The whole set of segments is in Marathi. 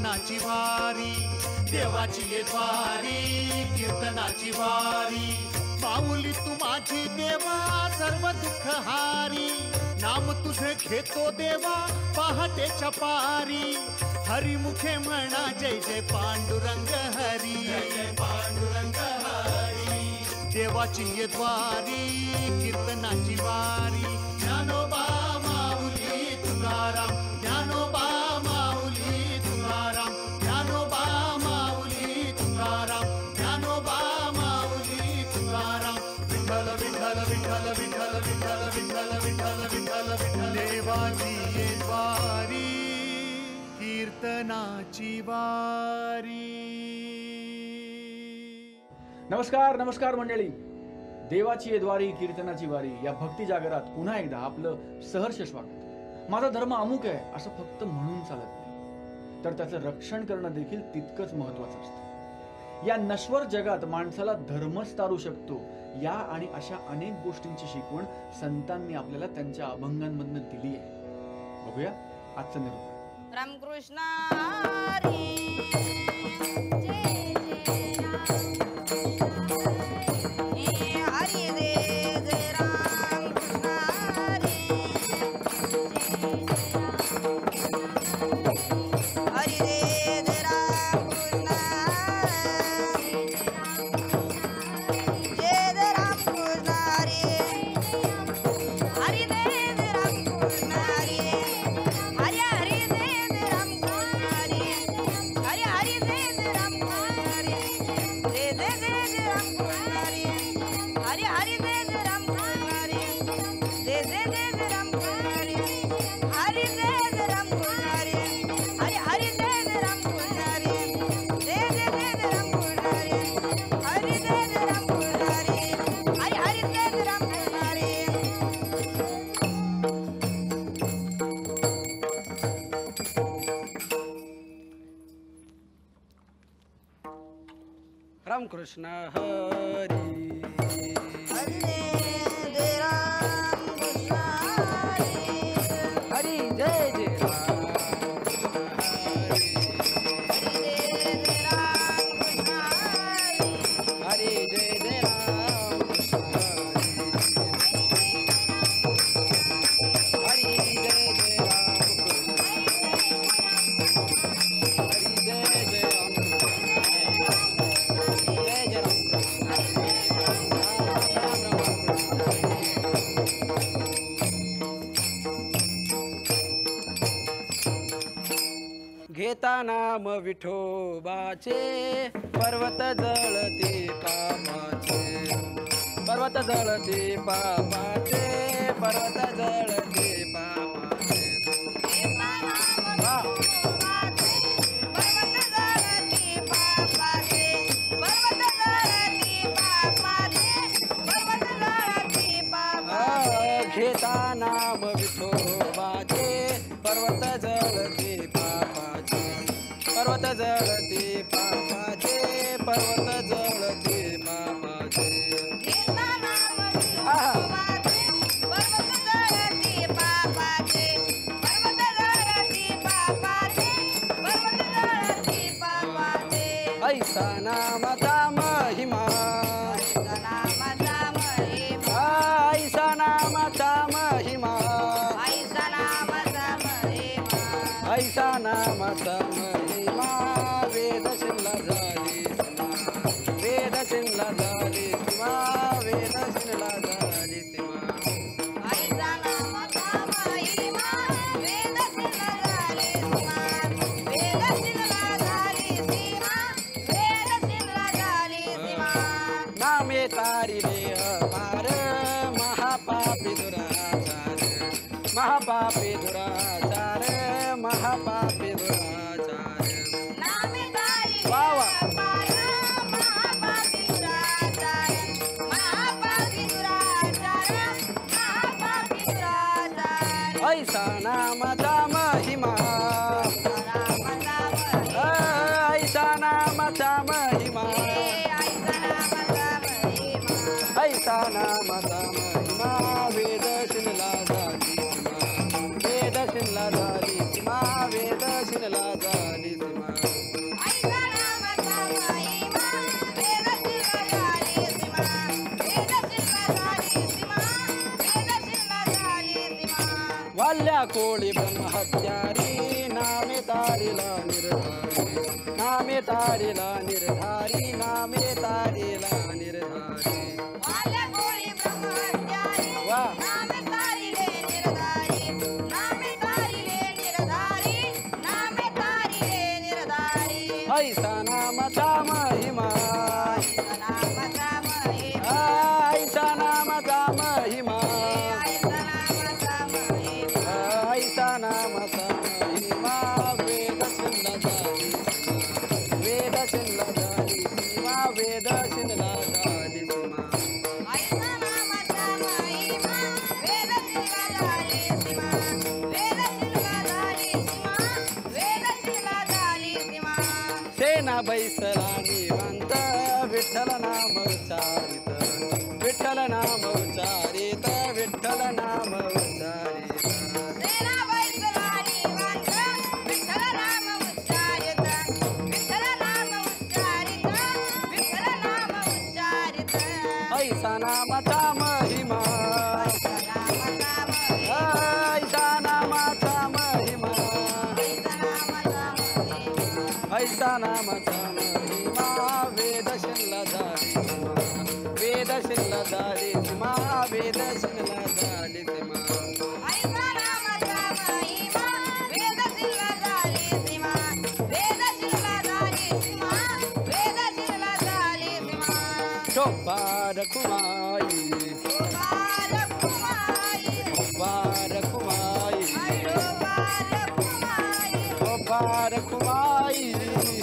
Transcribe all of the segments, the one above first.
कीर्तनाची वारी, देवाची ये द्वारी कीर्तनाची वारी. माऊली तू माझी देवा सर्व दुःख हारी, नाम तुझे घेतो देवा पहाटेच्या पारी. हरिमुखे म्हणा जय जय पांडुरंग हरी, जय पांडुरंग हरी. देवाची ये द्वारी कीर्तनाची वारी. ज्ञानोबा माऊली तुकाराम, ज्ञानोबा माऊली तुकाराम, ज्ञानोबा माऊली तुकाराम, ज्ञानोबा माऊली तुकाराम. विठ्ठल विठ्ठल विठ्ठल विठ्ठल विठ्ठल विठ्ठल विठ्ठल विठ्ठल विठ्ठल. देवाची ये द्वारी कीर्तनाची वारी. नमस्कार नमस्कार मंडळी. देवाची ये द्वारी कीर्तनाची वारी या भक्ती जागरात पुन्हा एकदा आपलं सहर्ष स्वागत. माझा धर्म अमुक आहे असं फक्त म्हणून चालत नाही, तर त्याचं रक्षण करणं देखील तितकंच महत्वाचं असतं. या नश्वर जगात माणसाला धर्मच तारू शकतो या आणि अशा अनेक गोष्टींची शिकवण संतांनी आपल्याला त्यांच्या अभंगांमधून दिली आहे. बघूया आजचं निरूपण. रामकृष्ण हरी जय जय राम. हरी जय जय रामकृष्ण हरी हरी जय जय रामकृष्ण जय जय रामकृष्ण हरी हरी जय जय रामकृष्ण हरी हरी हरी जय जय रामकृष्ण हरी हरी हरी जय जय रामकृष्ण हरी जय जय जय जय रामकृष्ण हरी हरी हरी जय जय रामकृष्ण हरी जय जय जय जय रामकृष्ण हरी हरी जय जय रामकृष्ण हरी हरी हरी जय जय रामकृष्ण हरी जय जय जय जय रामकृष्ण हरी हरी जय जय रामकृष्ण हरी हरी हरी जय जय रामकृष्ण हरी. रामकृष्ण हरी हरी जय रामकृष्ण हरी हरी जय जय राम हरी जय जय रामकृष्ण हरी हरी जय जय घेता नाम विठोबाचे पर्वत जळते पापाचे पर्वत जळते पापाचे पर्वत जळते पापाचे घेता नाम विठोबाचे पर्वत जळते पापाचे पर्वत जळते पापाचे पर्वत जळते पापाचे ऐसा नामचा महिमा ऐसा नामचा महिमा ऐसा नामचा महिमा वेद शिमला झाली वेद शिमला झाली सीमा वेद शिमला झाली सीमा नामे तारिले अपार महापापी दुराचार महापापी दुराचार महापापी दुराचार वावा ऐसा नामचा महिमा ऐसा नामचा महिमा ऐसा नामचा महिमा वेद शिनला झाली सीमा वेद शिनला झाली सीमा वेद शिनला झाली सीमा कोळी ब्रह्महत्यारी नामे तारिला निर्धारी नामे तारिला निर्धारी नामे तारिला निर्धारी वाल्या कोळी ब्रह्मचारी वा नामे तारिले निर्धारी नामे तारिले निर्धारी नामे तारिले निर्धारी ऐसा नामचा महिमा नामचा महिमा ऐसा नामचा महिमा नामचा महिमा ऐसा नामचा महिमा वेद शिनला झाली वेद शिनला झाली सीमा वेद शिनला झाली सीमा ऐसा नामचा महिमा वेद शिल्पा झाली सीमा वेद शिल्पा झाली सीमा वेद शिल्पा झाली सीमा सेना बैसला निवंत विठ्ठल नाम उच्चारित विठ्ठल नाम उच्चारित विठ्ठल नाम उच्चारित सेना बैसला निवांत विठ्ठल नाम उच्चारित विठ्ठल नाम उच्चारित विठ्ठल नाम उच्चारित ऐसा नामाचा महिमा नामचा महिमा ऐसा नामाचा महिमा ऐसा नामाचा महिमा वेद शिनला झाली वेद शिनला झाली सीमा वेद शिनला झाली सीमा ऐसा नामचा महिमा वेद शिल्पा झाली सीमा वेद शिल्पा झाली सीमा वेद शिल्पा झाली सीमा शोभार कुमाई बार कुमाई शोभार कुमाई बार कुमाई शोभार कुमाई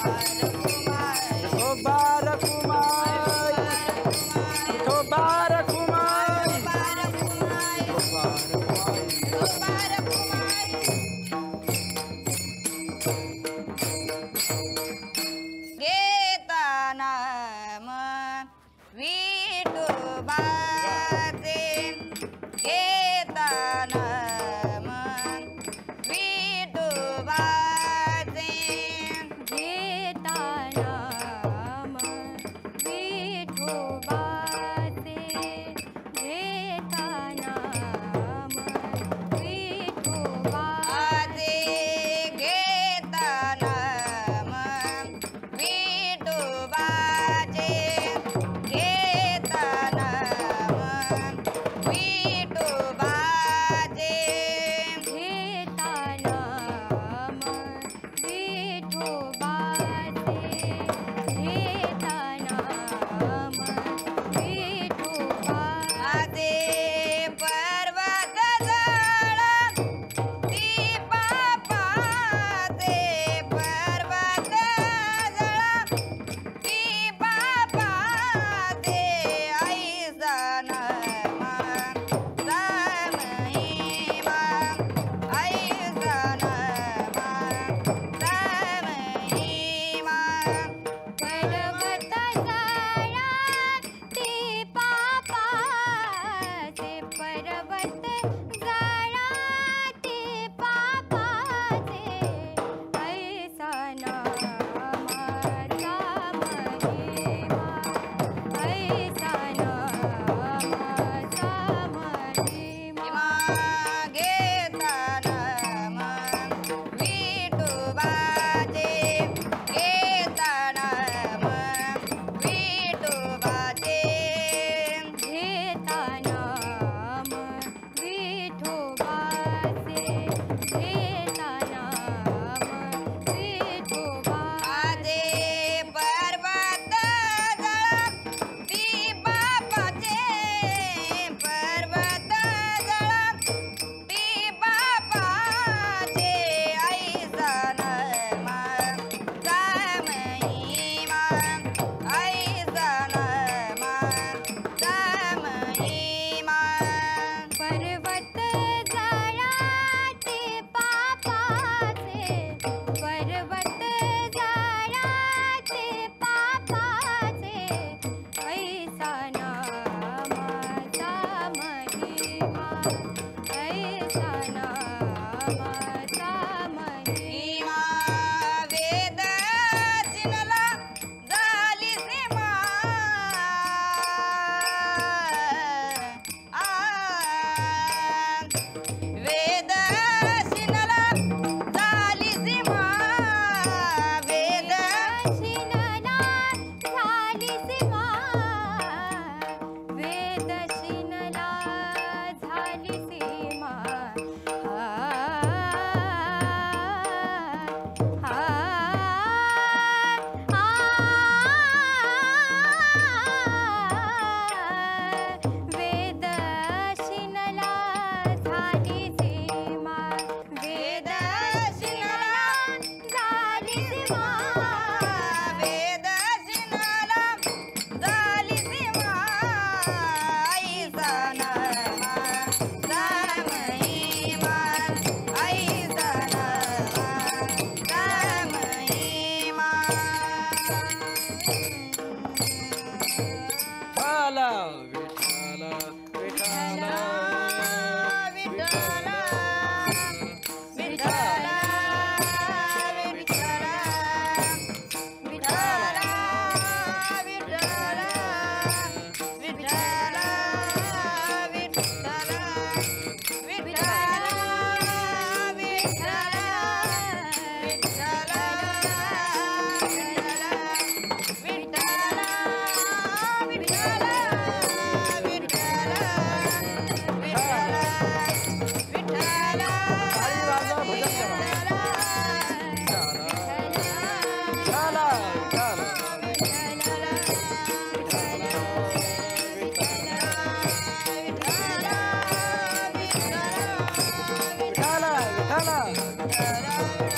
बार कुमाई शोभार कुमाई शोभार कुमाई बार कुमाई शोभार कुमाई बार कुमाई घेता नाम विठोबाचे घेता नाम विठोबाचे घेता नाम रा रा